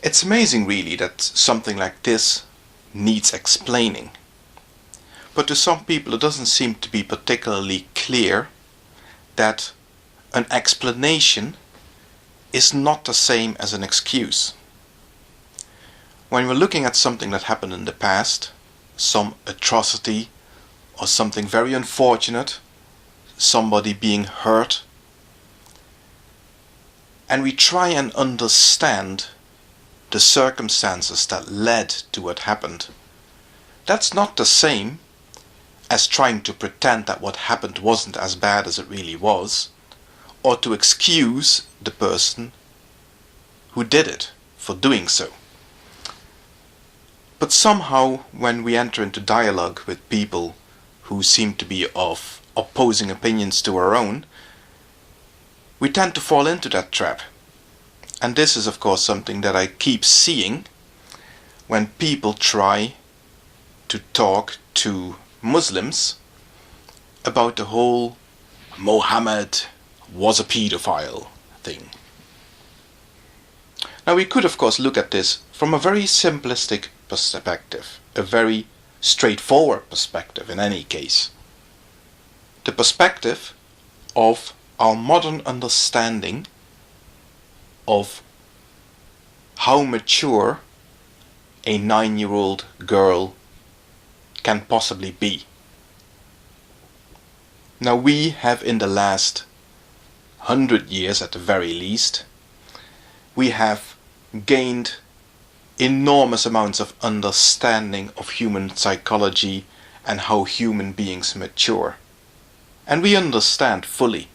It's amazing really that something like this needs explaining. But to some people it doesn't seem to be particularly clear that an explanation is not the same as an excuse. When we're looking at something that happened in the past, some atrocity or something very unfortunate, somebody being hurt, and we try and understand the circumstances that led to what happened, that's not the same as trying to pretend that what happened wasn't as bad as it really was, or to excuse the person who did it for doing so. But somehow, when we enter into dialogue with people who seem to be of opposing opinions to our own, we tend to fall into that trap. And this is of course something that I keep seeing when people try to talk to Muslims about the whole Mohammed was a pedophile thing. Now we could of course look at this from a very simplistic perspective, a very straightforward perspective in any case. The perspective of our modern understanding of how mature a 9-year-old girl can possibly be. Now we have in the last 100 years at the very least, we have gained enormous amounts of understanding of human psychology and how human beings mature. And we understand fully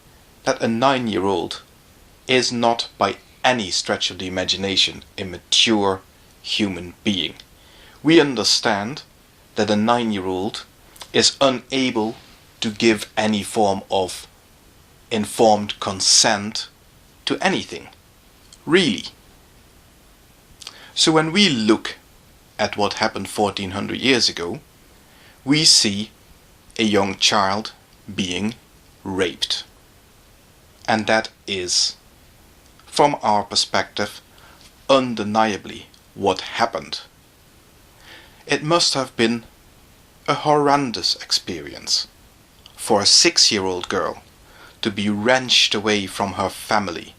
that a 9-year-old is not by any stretch of the imagination a mature human being. We understand that a 9-year-old is unable to give any form of informed consent to anything, really. So when we look at what happened 1400 years ago, we see a young child being raped. And that is, from our perspective, undeniably what happened. It must have been a horrendous experience for a 6-year-old girl to be wrenched away from her family,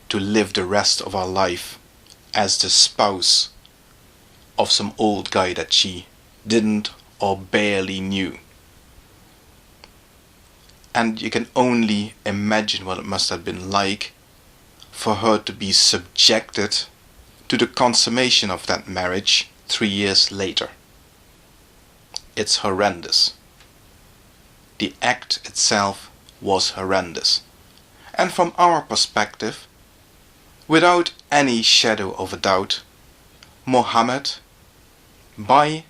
to live the rest of her life as the spouse of some old guy that she didn't or barely knew. And you can only imagine what it must have been like for her to be subjected to the consummation of that marriage 3 years later. It's horrendous. The act itself was horrendous. And from our perspective, without any shadow of a doubt, Mohammed, by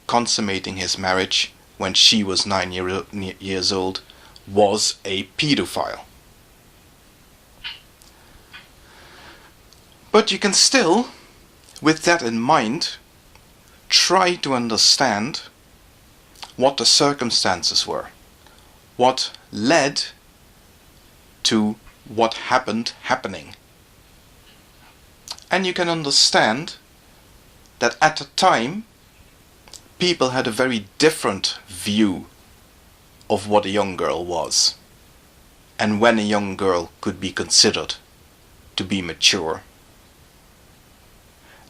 consummating his marriage when she was 9 years old, was a pedophile. But you can still, with that in mind, try to understand what the circumstances were, what led to what happened happening. And you can understand that at the time people had a very different view of what a young girl was and when a young girl could be considered to be mature.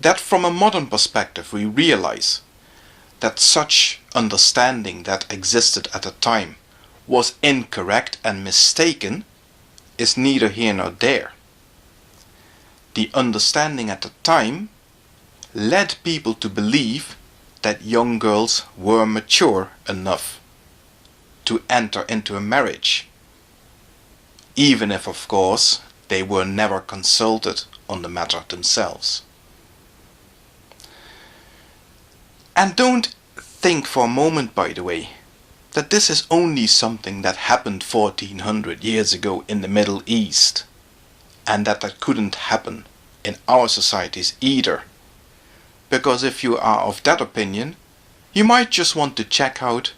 That from a modern perspective we realize that such understanding that existed at the time was incorrect and mistaken is neither here nor there. The understanding at the time led people to believe that young girls were mature enough to enter into a marriage, even if of course they were never consulted on the matter themselves. And don't think for a moment, by the way, that this is only something that happened 1400 years ago in the Middle East, and that couldn't happen in our societies either. Because if you are of that opinion, you might just want to check out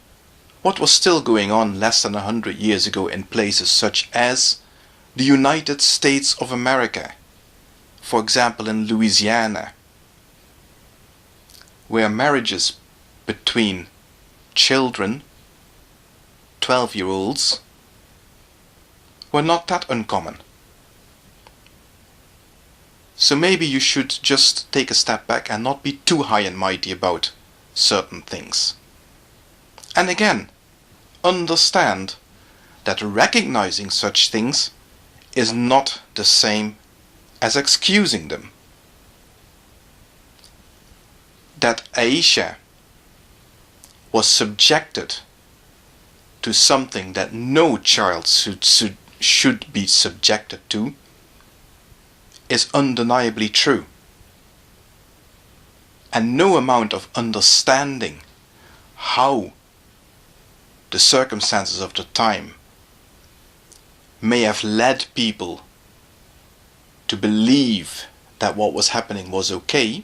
what was still going on less than 100 years ago in places such as the United States of America, for example, in Louisiana, where marriages between children, 12-year-olds, were not that uncommon. So maybe you should just take a step back and not be too high and mighty about certain things. And again, understand that recognizing such things is not the same as excusing them. That Aisha was subjected to something that no child should be subjected to is undeniably true. And no amount of understanding how the circumstances of the time may have led people to believe that what was happening was okay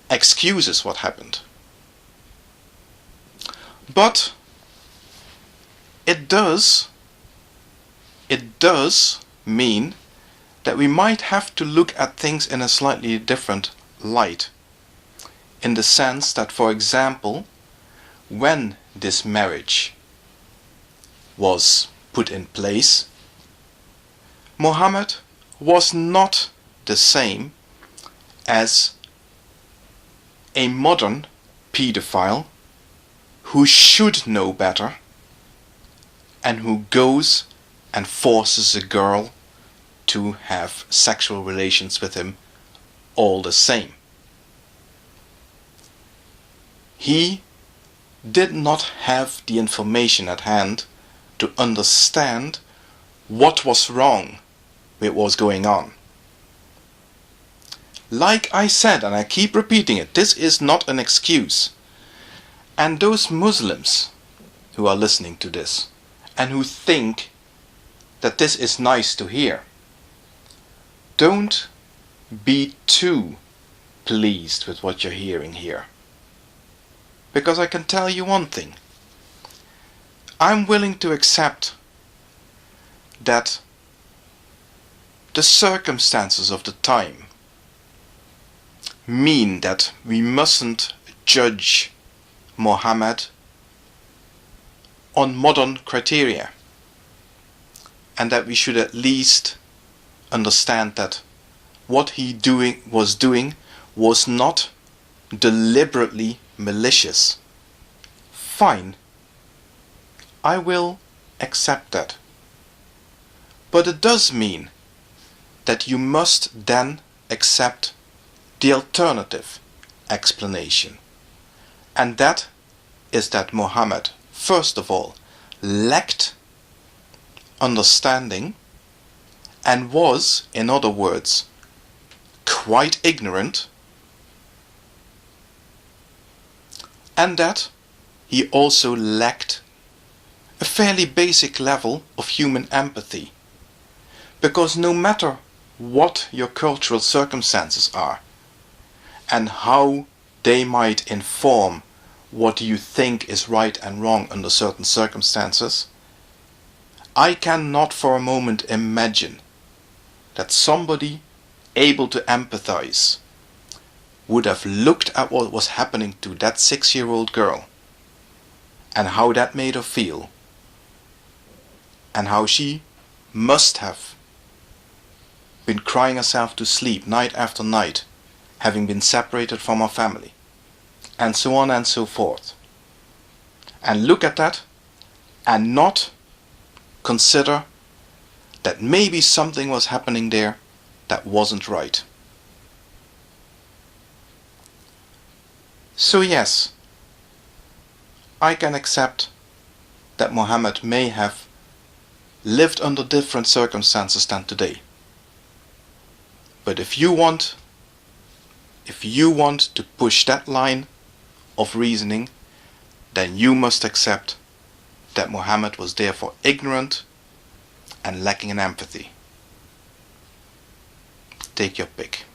excuses what happened. But it does mean that we might have to look at things in a slightly different light, in the sense that, for example, when this marriage was put in place, Mohammed was not the same as a modern pedophile who should know better and who goes and forces a girl to have sexual relations with him all the same. He did not have the information at hand to understand what was wrong with what was going on. Like I said, and I keep repeating it, this is not an excuse. And those Muslims who are listening to this and who think that this is nice to hear, don't be too pleased with what you're hearing here. Because I can tell you one thing. I'm willing to accept that the circumstances of the time mean that we mustn't judge Mohammed on modern criteria, and that we should at least understand that what he was doing was not deliberately malicious. Fine, I will accept that. But it does mean that you must then accept the alternative explanation. And that is that Mohammed, first of all, lacked understanding and was, in other words, quite ignorant, and that he also lacked a fairly basic level of human empathy. Because no matter what your cultural circumstances are and how they might inform what you think is right and wrong under certain circumstances, I cannot for a moment imagine that somebody able to empathize would have looked at what was happening to that 6-year-old girl and how that made her feel and how she must have been crying herself to sleep night after night, having been separated from her family, and so on and so forth. And look at that and not consider that maybe something was happening there that wasn't right. So yes, I can accept that Mohammed may have lived under different circumstances than today. But if you want to push that line of reasoning, then you must accept that Mohammed was therefore ignorant and lacking in empathy. Take your pick.